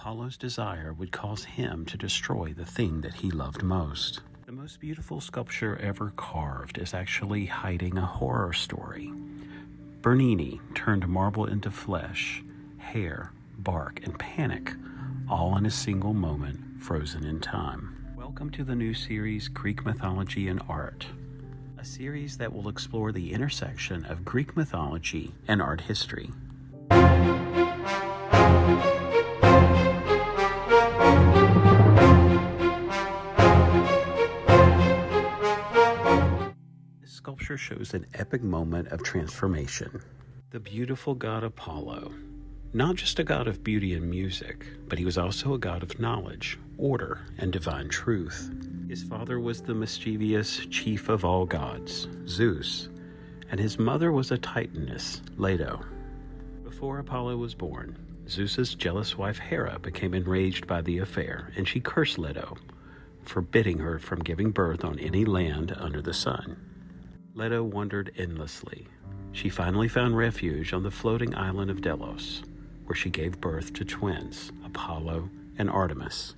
Apollo's desire would cause him to destroy the thing that he loved most. The most beautiful sculpture ever carved is actually hiding a horror story. Bernini turned marble into flesh, hair, bark, and panic, all in a single moment, frozen in time. Welcome to the new series, Greek Mythology and Art, a series that will explore the intersection of Greek mythology and art history. This sculpture shows an epic moment of transformation. The beautiful god Apollo, not just a god of beauty and music, but he was also a god of knowledge, order, and divine truth. His father was the mischievous chief of all gods, Zeus, and his mother was a titaness, Leto. Before Apollo was born, Zeus's jealous wife Hera became enraged by the affair, and she cursed Leto, forbidding her from giving birth on any land under the sun. Leto wandered endlessly. She finally found refuge on the floating island of Delos, where she gave birth to twins, Apollo and Artemis.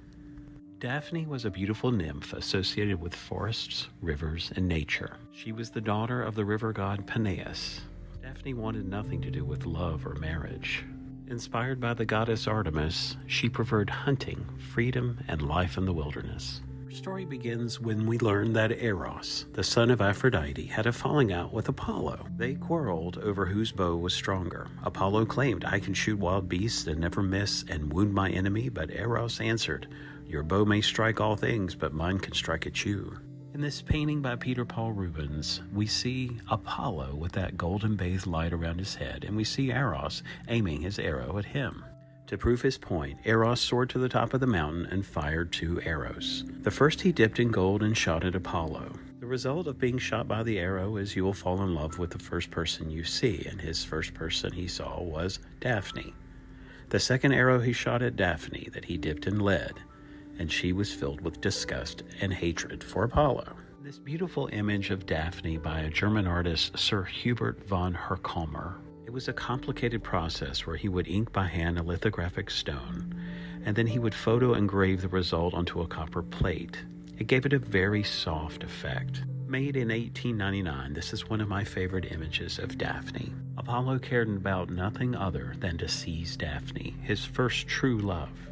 Daphne was a beautiful nymph associated with forests, rivers, and nature. She was the daughter of the river god Peneus. Daphne wanted nothing to do with love or marriage. Inspired by the goddess Artemis, she preferred hunting, freedom, and life in the wilderness. Our story begins when we learn that Eros, the son of Aphrodite, had a falling out with Apollo. They quarreled over whose bow was stronger. Apollo claimed, "I can shoot wild beasts and never miss and wound my enemy," but Eros answered, "Your bow may strike all things, but mine can strike at you." In this painting by Peter Paul Rubens, we see Apollo with that golden bathed light around his head, and we see Eros aiming his arrow at him. To prove his point, Eros soared to the top of the mountain and fired 2 arrows. The first he dipped in gold and shot at Apollo. The result of being shot by the arrow is you will fall in love with the first person you see, and his first person he saw was Daphne. The second arrow he shot at Daphne that he dipped in lead, and she was filled with disgust and hatred for Apollo. This beautiful image of Daphne by a German artist, Sir Hubert von Herkommer. It was a complicated process where he would ink by hand a lithographic stone, and then he would photo engrave the result onto a copper plate. It gave it a very soft effect. Made in 1899, this is one of my favorite images of Daphne. Apollo cared about nothing other than to seize Daphne, his first true love.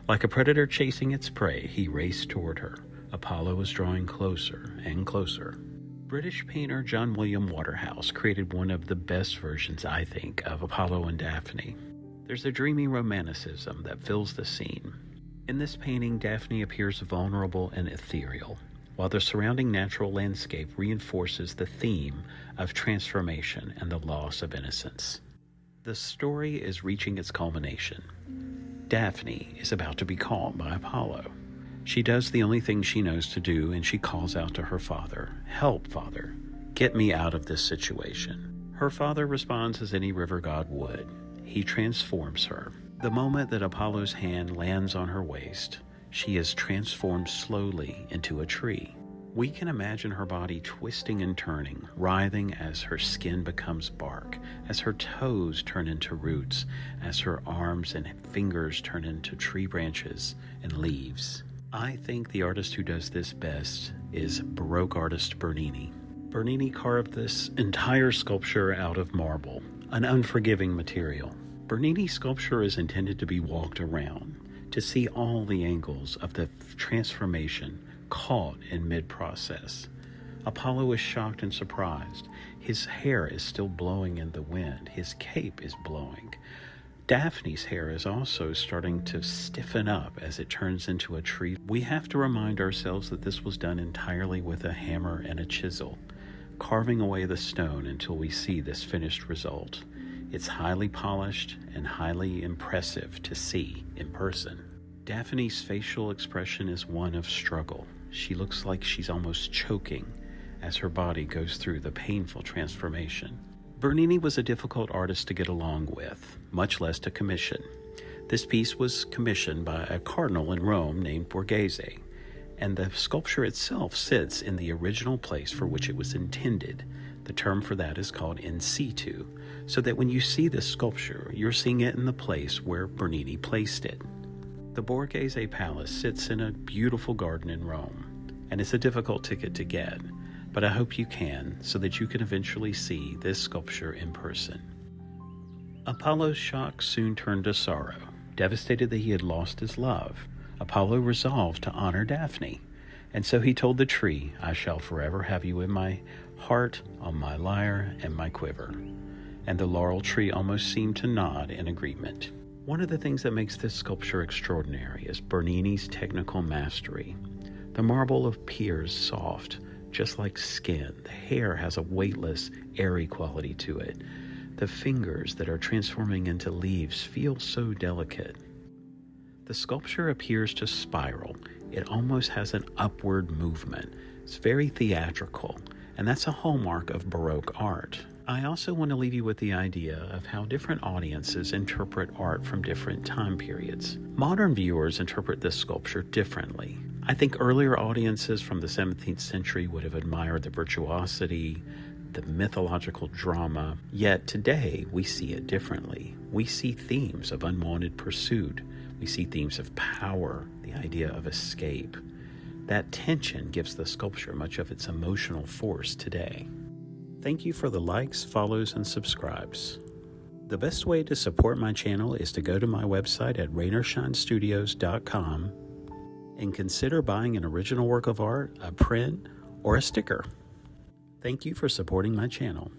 Like a predator chasing its prey, he raced toward her. Apollo was drawing closer and closer. British painter John William Waterhouse created one of the best versions, I think, of Apollo and Daphne. There's a dreamy romanticism that fills the scene. In this painting, Daphne appears vulnerable and ethereal, while the surrounding natural landscape reinforces the theme of transformation and the loss of innocence. The story is reaching its culmination. Daphne is about to be caught by Apollo. She does the only thing she knows to do, and she calls out to her father, "Help, Father. Get me out of this situation." Her father responds as any river god would. He transforms her. The moment that Apollo's hand lands on her waist, she is transformed slowly into a tree. We can imagine her body twisting and turning, writhing as her skin becomes bark, as her toes turn into roots, as her arms and fingers turn into tree branches and leaves. I think the artist who does this best is Baroque artist Bernini. Bernini carved this entire sculpture out of marble, an unforgiving material. Bernini's sculpture is intended to be walked around, to see all the angles of the transformation caught in mid-process. Apollo is shocked and surprised. His hair is still blowing in the wind. His cape is blowing. Daphne's hair is also starting to stiffen up as it turns into a tree. We have to remind ourselves that this was done entirely with a hammer and a chisel, carving away the stone until we see this finished result. It's highly polished and highly impressive to see in person. Daphne's facial expression is one of struggle. She looks like she's almost choking as her body goes through the painful transformation. Bernini was a difficult artist to get along with, much less to commission. This piece was commissioned by a cardinal in Rome named Borghese, and the sculpture itself sits in the original place for which it was intended. The term for that is called in situ, so that when you see this sculpture, you're seeing it in the place where Bernini placed it. The Borghese Palace sits in a beautiful garden in Rome, and it's a difficult ticket to get, but I hope you can so that you can eventually see this sculpture in person. Apollo's shock soon turned to sorrow. Devastated that he had lost his love, Apollo resolved to honor Daphne, and so he told the tree, "I shall forever have you in my heart, on my lyre, and my quiver." And the laurel tree almost seemed to nod in agreement. One of the things that makes this sculpture extraordinary is Bernini's technical mastery. The marble appears soft, just like skin. The hair has a weightless, airy quality to it. The fingers that are transforming into leaves feel so delicate. The sculpture appears to spiral. It almost has an upward movement. It's very theatrical, and that's a hallmark of Baroque art. I also want to leave you with the idea of how different audiences interpret art from different time periods. Modern viewers interpret this sculpture differently. I think earlier audiences from the 17th century would have admired the virtuosity, the mythological drama, yet today we see it differently. We see themes of unwanted pursuit. We see themes of power, the idea of escape. That tension gives the sculpture much of its emotional force today. Thank you for the likes, follows, and subscribes. The best way to support my channel is to go to my website at rainershinestudios.com and consider buying an original work of art, a print, or a sticker. Thank you for supporting my channel.